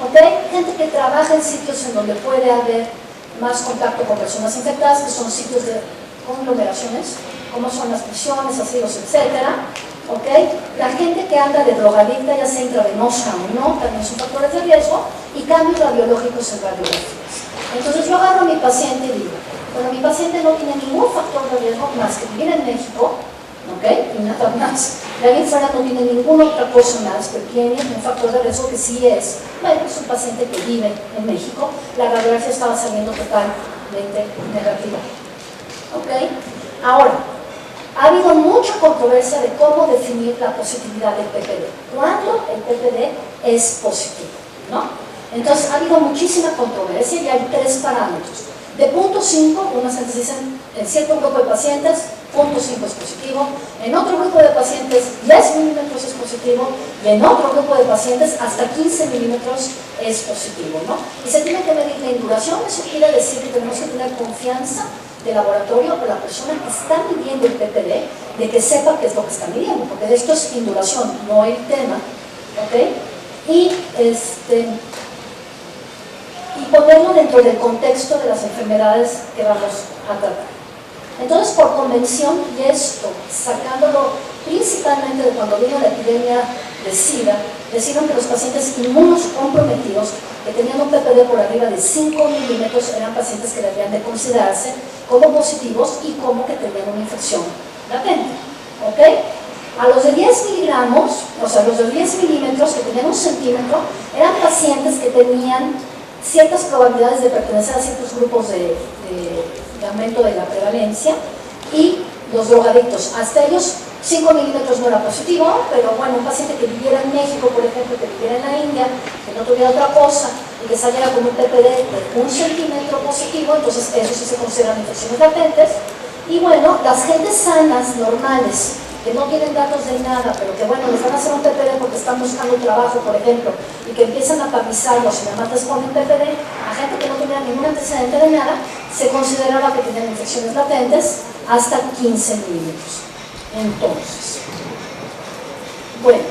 ¿ok? Gente que trabaja en sitios en donde puede haber más contacto con personas infectadas, que son sitios de conglomeraciones, como son las prisiones, asilos, etcétera, ¿ok? La gente que anda de drogadicta, ya sea intravenosa o no, también son factores de riesgo, y cambios radiológicos en radiografías. Entonces yo agarro a mi paciente y digo, bueno, mi paciente no tiene ningún factor de riesgo más que vivir en México, ¿ok? Y nada más. De ahí en fuera no tiene ninguna otra cosa más, pero tiene un factor de riesgo que sí es, bueno, es un paciente que vive en México, la radiografía estaba saliendo totalmente negativa, ¿ok? Ahora, ha habido mucha controversia de cómo definir la positividad del PPD. ¿Cuándo el PPD es positivo? ¿No? Entonces, ha habido muchísima controversia y hay 3 parámetros. De punto 5, unas gentes dicen, en cierto grupo de pacientes, punto 5 es positivo, en otro grupo de pacientes 10 milímetros es positivo, y en otro grupo de pacientes hasta 15 milímetros es positivo, ¿no? Y se tiene que medir la induración, eso quiere decir que tenemos que tener confianza de laboratorio o la persona que está midiendo el PPD, de que sepa qué es lo que está midiendo, porque esto es induración, no el tema, ¿ok? Y ponerlo dentro del contexto de las enfermedades que vamos a tratar. Entonces, por convención, y esto, sacándolo principalmente de cuando vino la epidemia de SIDA, decidieron que los pacientes inmunocomprometidos que tenían un PPD por arriba de 5 milímetros eran pacientes que deberían de considerarse como positivos y como que tenían una infección latente, ¿ok? A los de 10 miligramos, o sea, los de 10 milímetros que tenían 1 centímetro, eran pacientes que tenían ciertas probabilidades de pertenecer a ciertos grupos de aumento de la prevalencia, y los drogadictos, hasta ellos 5 milímetros no era positivo, pero bueno, un paciente que viviera en México, por ejemplo, que viviera en la India, que no tuviera otra cosa, y que saliera con un PPD de 1 centímetro positivo, entonces eso sí se consideran infecciones latentes. Y bueno, las gentes sanas, normales, que no tienen datos de nada, pero que bueno, les van a hacer un PPD porque están buscando trabajo, por ejemplo, y que empiezan a tapizarlos y nada más les ponen PPD, a gente que no tenía ningún antecedente de nada, se consideraba que tenían infecciones latentes hasta 15 milímetros. Entonces, bueno,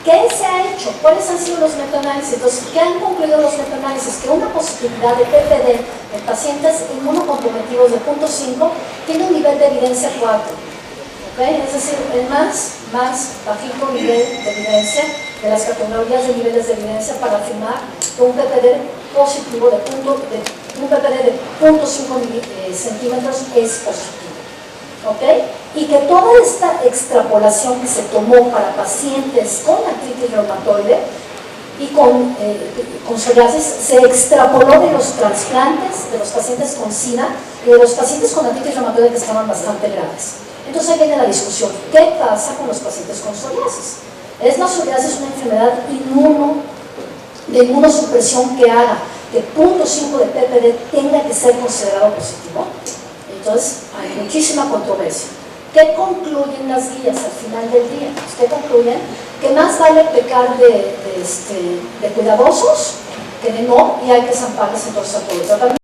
¿qué se ha hecho? ¿Cuáles han sido los metaanálisis? Entonces, ¿qué han concluido los metaanálisis? Que una positividad de PPD en pacientes inmunocomprometidos de 0.5 tiene un nivel de evidencia 4. ¿Okay? Es decir, el más bajito nivel de evidencia de las categorías de niveles de evidencia para afirmar que un PPD positivo un PPD de 0.5 centímetros es positivo, ¿ok? Y que toda esta extrapolación que se tomó para pacientes con artritis reumatoide y con psoriasis se extrapoló de los trasplantes de los pacientes con SIDA y de los pacientes con artritis reumatoide que estaban bastante graves. Entonces ahí viene la discusión, ¿qué pasa con los pacientes con psoriasis? ¿Es la psoriasis una enfermedad de inmunosupresión que haga que 0.5 de PPD tenga que ser considerado positivo? Entonces hay muchísima controversia. ¿Qué concluyen las guías al final del día? ¿Qué concluyen? Que más vale pecar de cuidadosos que de no, y hay que zamparles entonces a todo el tratamiento.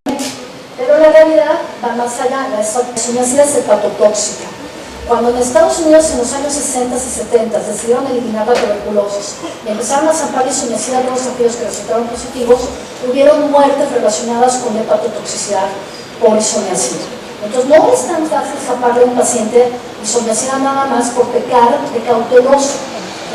Pero la realidad va más allá, la isoniazida es hepatotóxica. Cuando en Estados Unidos en los años 60 y 70 decidieron eliminar la tuberculosis y empezaron a zampar isoniazida a todos aquellos que resultaron positivos, hubieron muertes relacionadas con hepatotoxicidad por isoniazida. Entonces no es tan fácil zamparle a un paciente isoniazida nada más por pecar de cauteloso.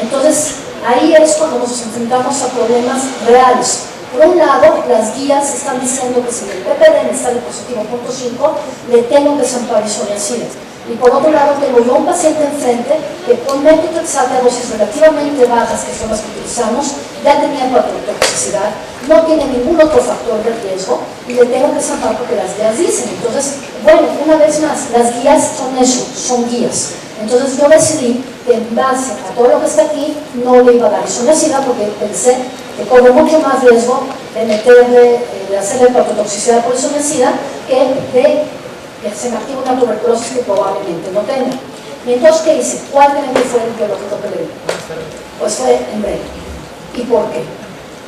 Entonces ahí es cuando nos enfrentamos a problemas reales. Por un lado, las guías están diciendo que si el PPD está de positivo 0.5, le tengo que zampar isoniazida. Y por otro lado, tengo yo un paciente enfrente que con metotrexate a dosis relativamente bajas, que son las que utilizamos, ya tenía hepatotoxicidad, no tiene ningún otro factor de riesgo y le tengo que zampar porque las guías dicen. Entonces, bueno, una vez más, las guías son eso, son guías. Entonces yo decidí que en base a todo lo que está aquí, no le iba a dar isoniazida porque pensé que corre mucho más riesgo de meterle, de hacerle hepatotoxicidad por isoniazida que de que se me activa una tuberculosis que probablemente no tenga. Y entonces, ¿qué hice? ¿Cuál realmente fue el biológico que le di? Pues fue Enbrel. ¿Y por qué?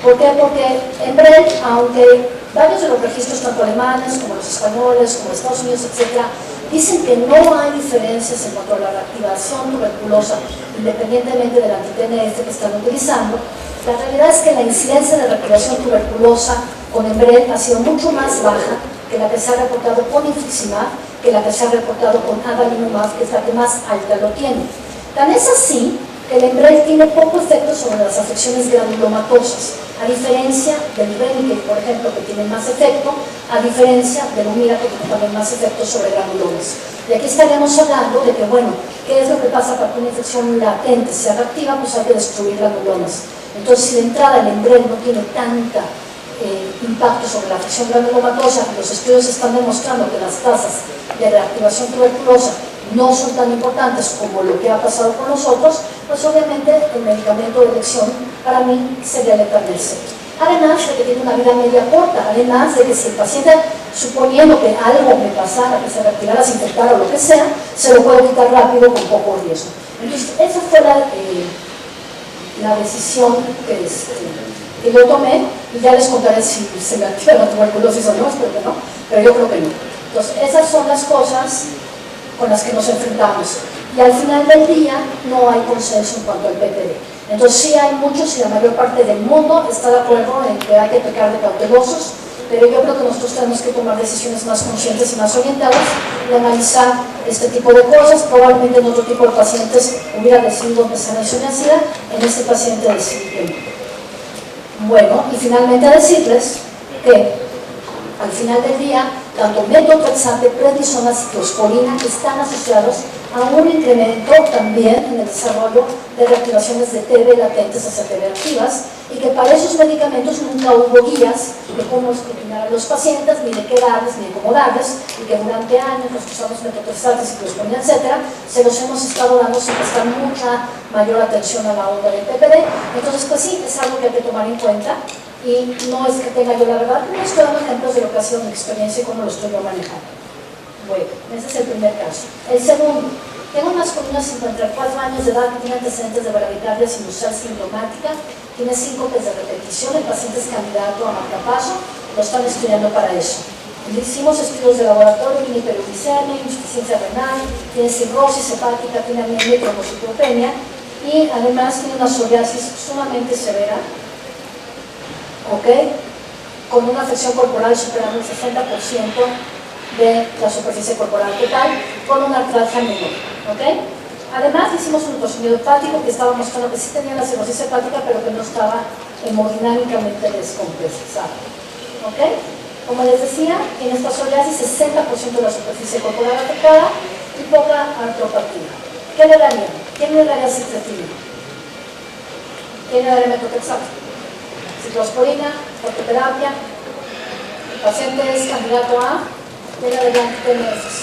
¿Por qué? Porque Enbrel, aunque varios de los registros, tanto alemanes como los españoles, como Estados Unidos, etc., dicen que no hay diferencias en cuanto a la reactivación tuberculosa, independientemente del anti-TNF que están utilizando, la realidad es que la incidencia de reactivación tuberculosa con Enbrel ha sido mucho más baja que la que se ha reportado con infliximab, que la que se ha reportado con adalimumab, que es la que más alta lo tiene. Tan es así que el Enbrel tiene poco efecto sobre las afecciones granulomatosas, a diferencia del Remicade, por ejemplo, que tiene más efecto, a diferencia del Humira, que tiene también más efecto sobre granulomas. Y aquí estaríamos hablando de que, bueno, ¿qué es lo que pasa para que una infección latente sea reactiva? Pues hay que destruir granulomas. Entonces, si de entrada el Enbrel no tiene tanta impacto sobre la afección granulomatosa, los estudios están demostrando que las tasas de reactivación tuberculosa no son tan importantes como lo que ha pasado con los otros, pues obviamente el medicamento de elección para mí sería el Etanercept. Además de que tiene una vida media corta, además de que si el paciente, suponiendo que algo me pasara, que se reactivara, se infectara o lo que sea, se lo puede quitar rápido con poco riesgo. Entonces, esa fue la decisión que yo tomé, y ya les contaré si se me activa la tuberculosis o no, espero que no, pero yo creo que no. Entonces, esas son las cosas con las que nos enfrentamos. Y al final del día no hay consenso en cuanto al PPD. Entonces sí hay muchos y la mayor parte del mundo está de acuerdo en que hay que pecar de cautelosos, pero yo creo que nosotros tenemos que tomar decisiones más conscientes y más orientadas y analizar este tipo de cosas. Probablemente en otro tipo de pacientes hubiera decidido empezar a isoniazida, en este paciente decidí que no. Bueno, y finalmente decirles que al final del día, tanto metotrexate, prednisona, ciclosporina están asociados a un incremento también en el desarrollo de reactivaciones de TB latentes hacia TB activas, y que para esos medicamentos nunca hubo guías de cómo escrutinar a los pacientes, ni de qué darles, ni de cómo darles, y que durante años los que usamos metotrexate, ciclosporina, etc., se los hemos estado dando sin prestar mucha mayor atención a la onda del PPD. Entonces, pues sí, es algo que hay que tomar en cuenta. Y no es que tenga yo la verdad, pero estoy dando ejemplos de lo que ha sido mi experiencia y cómo lo estoy yo manejando. Bueno, ese es el primer caso. El segundo, tengo unas columnas 54 años de edad que tiene antecedentes de bradicardia sinusal sintomática, tiene síncopes de repetición, el paciente es candidato a marcapaso, lo están estudiando para eso. Hicimos estudios de laboratorio, tiene hiperuricemia, insuficiencia renal, tiene cirrosis hepática, tiene anemia y trombocitopenia, y además tiene una psoriasis sumamente severa, ¿ok? Con una afección corporal superando el 60% de la superficie corporal total, con una artralgia menor, ¿ok? Además hicimos un ultrasonido hepático que estaba mostrando que sí tenía la cirrosis hepática, pero que no estaba hemodinámicamente descompensada, ¿ok? Como les decía, en esta psoriasis 60% de la superficie corporal afectada y poca artropatía. ¿Qué le daría? ¿Quién le daría citratina? ¿Quién le daría metotrexate? Ciclosporina, ortoterapia, el paciente es candidato a tiene de anti-TNFs.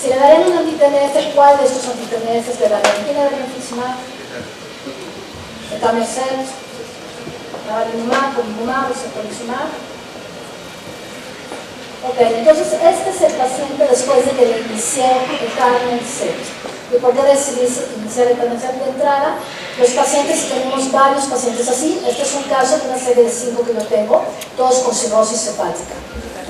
Si le darían un anti-TNF, ¿cuál de estos anti-TNFs le darían? ¿Quién le daría infliximab? Etanercept, adalimumab, golimumab, ceftorizumab. Ok, entonces este es el paciente después de que le inicié Etanercept. ¿Y por qué decidí iniciar el Etanercept de entrada? Los pacientes, si tenemos varios pacientes así, este es un caso de una serie de 5 que yo tengo, todos con cirrosis hepática.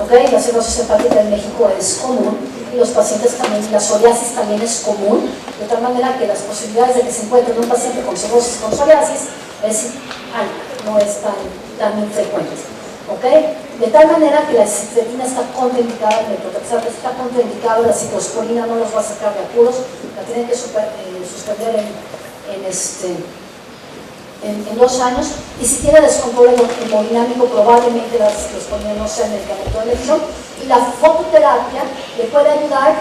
¿Okay? La cirrosis hepática en México es común, y los pacientes también, la psoriasis también es común, de tal manera que las posibilidades de que se encuentre un paciente con cirrosis con psoriasis es alta, no es tan infrecuente. ¿Okay? De tal manera que la citratina está contraindicada, el metotrexate está contraindicado, la ciclosporina no los va a sacar de apuros, la tienen que suspender en 2 años, y si tiene descontrol hemodinámico probablemente la ciclosporina no sea el medicamento de elección, y la fototerapia le puede ayudar,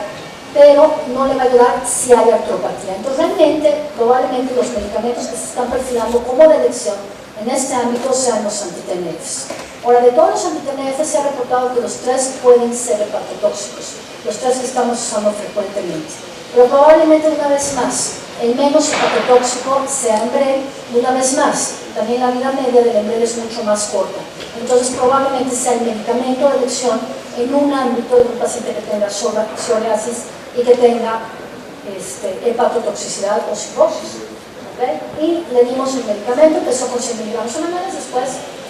pero no le va a ayudar si hay artropatía. Entonces realmente, probablemente los medicamentos que se están perfilando como de elección en este ámbito sean los anti-TNFs. Ahora, de todos los anti-TNFs se ha reportado que los 3 pueden ser hepatotóxicos, los 3 que estamos usando frecuentemente. Pero probablemente una vez más, el menos hepatotóxico sea Enbrel, y una vez más, también la vida media del Enbrel es mucho más corta. Entonces probablemente sea el medicamento de elección en un ámbito de un paciente que tenga psoriasis y que tenga hepatotoxicidad o cirrosis. ¿Okay? Y le dimos el medicamento, empezó con 100 miligramos semanales, después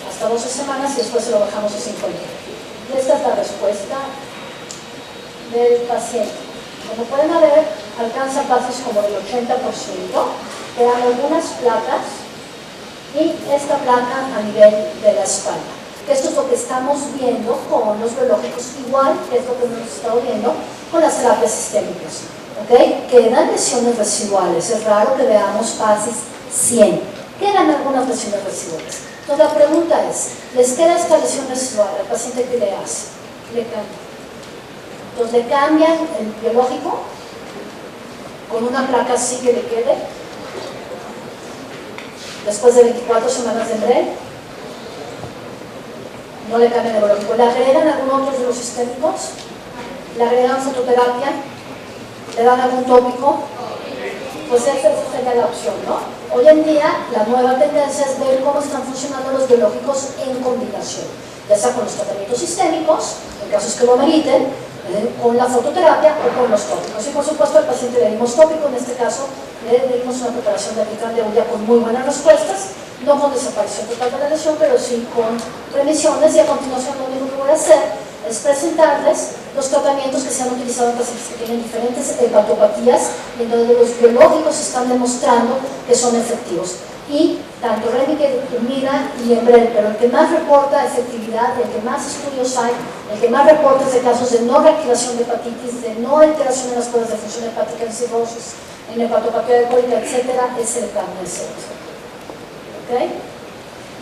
hasta 12 semanas y después se lo bajamos a 50. Y esta es la respuesta del paciente. Como pueden ver, alcanza pasos como del 80%, quedan algunas placas y esta placa a nivel de la espalda. Esto es lo que estamos viendo con los biológicos, igual que es lo que hemos estado viendo con las terapias sistémicas. ¿Okay? Quedan lesiones residuales, es raro que veamos PASI 100, quedan algunas lesiones residuales. Entonces la pregunta es, ¿les queda esta lesión residual al paciente que le hace? Le cambia. Entonces le cambian el biológico con una placa así que le quede después de 24 semanas de EMBREL. No le cambian el biológico, le agregan algún otro de los sistémicos, le agregan fototerapia, le dan algún tópico, pues esa sería la opción, ¿no? Hoy en día la nueva tendencia es ver cómo están funcionando los biológicos en combinación, ya sea con los tratamientos sistémicos, en casos que lo meriten, con la fototerapia o con los tópicos. Y por supuesto al paciente le dimos tópico, en este caso le dimos una preparación de Aplican de uña con muy buenas respuestas, no con desaparición total de la lesión, pero sí con remisiones, y a continuación lo único que voy a hacer es presentarles los tratamientos que se han utilizado en pacientes que tienen diferentes hepatopatías y en donde los biológicos están demostrando que son efectivos. Y tanto Remicade, Humira y EMBREL, pero el que más reporta efectividad, el que más estudios hay, el que más reporta es de casos de no reactivación de hepatitis, de no alteración en las pruebas de función hepática en cirrosis, en hepatopatía alcohólica, etc., es el CAM-10. ¿Okay?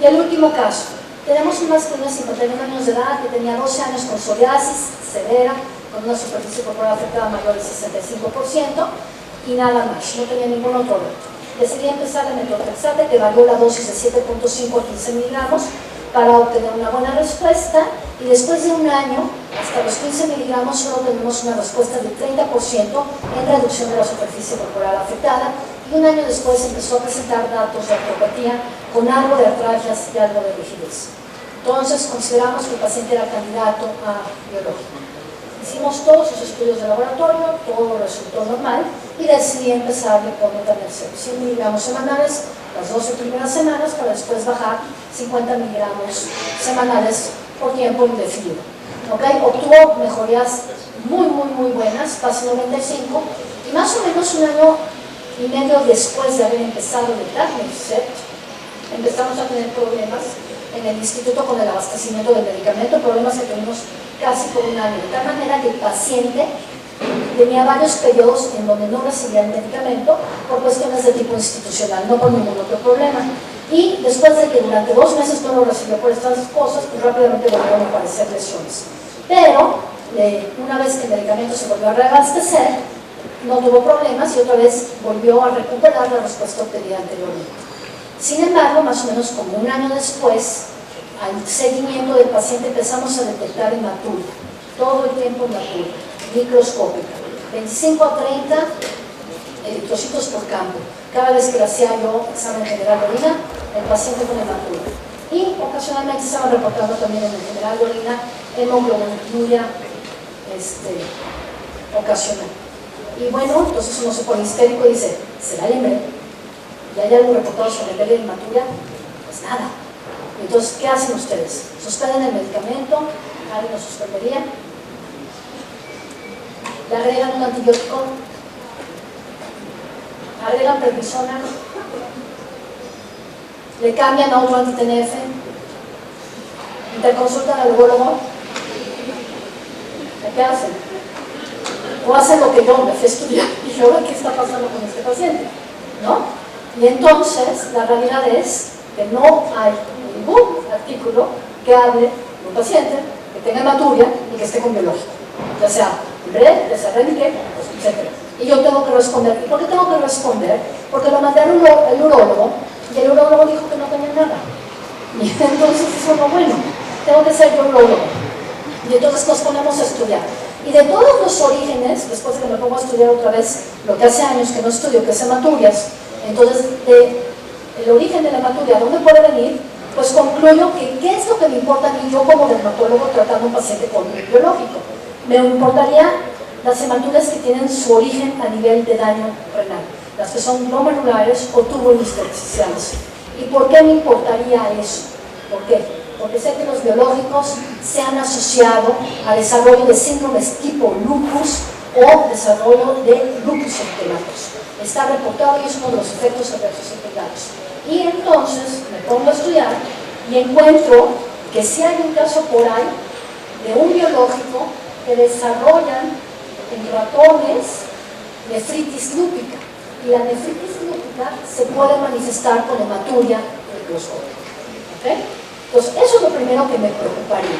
Y el último caso. Tenemos un masculino de 51 años de edad que tenía 12 años con psoriasis severa, con una superficie corporal afectada mayor del 65% y nada más, no tenía ningún otro reto. Decidí empezar el metotrexate, que varió la dosis de 7.5 a 15 miligramos para obtener una buena respuesta, y después de un año, hasta los 15 miligramos, solo tenemos una respuesta del 30% en reducción de la superficie corporal afectada, y un año después empezó a presentar datos de artropatía con algo de artralgias y algo de rigidez. Entonces consideramos que el paciente era candidato a biológico. Hicimos todos los estudios de laboratorio, todo resultó normal y decidí empezarle con etanercept, 100 miligramos semanales las 12 primeras semanas, para después bajar 50 miligramos semanales por tiempo indefinido. ¿Okay? Obtuvo mejorías muy buenas, PASI 95, y más o menos un año y medio después de haber empezado el etanercept, empezamos a tener problemas en el instituto con el abastecimiento del medicamento, problemas que tuvimos casi por un año, de tal manera que el paciente tenía varios periodos en donde no recibía el medicamento por cuestiones de tipo institucional, no por ningún otro problema. Y después de que durante 2 meses no lo recibió por estas cosas, pues rápidamente volvieron a aparecer lesiones. Pero una vez que el medicamento se volvió a reabastecer, no tuvo problemas y otra vez volvió a recuperar la respuesta obtenida anteriormente. Sin embargo, más o menos como un año después, al seguimiento del paciente empezamos a detectar hematuria, todo el tiempo hematuria, microscópica, 25 a 30 eritrocitos por campo. Cada vez que le hacía yo examen general de orina, el paciente con hematuria. Y ocasionalmente estaban reportando también en el general de orina hemoglobinuria ocasional. Y bueno, entonces uno se pone histérico y dice, ¿será el EMBREL? ¿Y hay algo reportado sobre el EMBREL y hematuria? Pues nada. Entonces, ¿qué hacen ustedes? ¿Suspenden el medicamento? ¿Alguien lo suspendería? ¿Le agregan un antibiótico? ¿Agregan prednisona? ¿Le cambian a otro anti-TNF? ¿Interconsultan al urologo? ¿Qué hacen? O hacen lo que yo me fui a estudiar y yo veo qué está pasando con este paciente, ¿no? Y entonces, la realidad es que no hay ningún artículo que hable de un paciente que tenga hematuria y que esté con biológico, ya sea EMBREL, ya sea Remicade, etc. Y yo tengo que responder. ¿Y por qué tengo que responder? Porque lo mandé al urólogo y el urólogo dijo que no tenía nada. Y entonces eso no es bueno. Tengo que ser yo urólogo. Y entonces nos ponemos a estudiar. Y de todos los orígenes, después de que me pongo a estudiar otra vez lo que hace años que no estudio, que es hematurias, entonces el origen de la hematuria, ¿dónde puede venir? Pues concluyo que ¿qué es lo que me importa a mí yo como dermatólogo tratando a un paciente con un biológico? Me importaría las hematuras que tienen su origen a nivel de daño renal, las que son glomerulares o tubulointersticiales. ¿Y por qué me importaría eso? ¿Por qué? Porque sé que los biológicos se han asociado a desarrollo de síndromes tipo lupus o desarrollo de lupus eritematoso. Está reportado y es uno de los efectos adversos secundarios. Y entonces me pongo a estudiar y encuentro que sí hay un caso por ahí de un biológico que desarrollan en ratones nefritis lúpica. Y la nefritis lúpica se puede manifestar con hematuria microscópica. ¿Okay? Entonces, eso es lo primero que me preocuparía.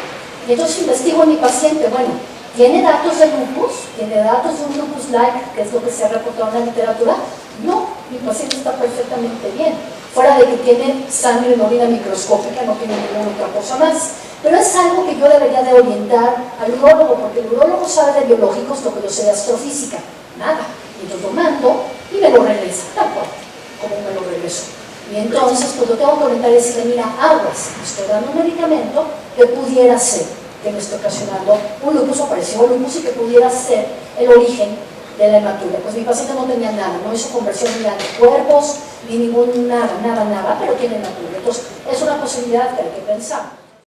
Y entonces investigo en mi paciente, bueno, ¿tiene datos de lupus? ¿Tiene datos de un lupus-like, que es lo que se ha reportado en la literatura? No, mi paciente está perfectamente bien. Fuera de que tiene sangre en orina microscópica, no tiene ninguna otra cosa más. Pero es algo que yo debería de orientar al urólogo, porque el urólogo sabe de biológicos lo que yo sé de astrofísica. Nada. Y entonces lo mando y me lo regresa, tal cual, como me lo regresó. Y entonces, pues lo tengo que orientar y decirle, mira, aguas, estoy dando un medicamento que pudiera ser, que me está ocasionando un lupus o parecido a lupus y que pudiera ser el origen de la hematuria. Pues mi paciente no tenía nada, no hizo conversión ni de anticuerpos, ni ningún nada, pero tiene hematuria. Entonces, es una posibilidad que hay que pensar.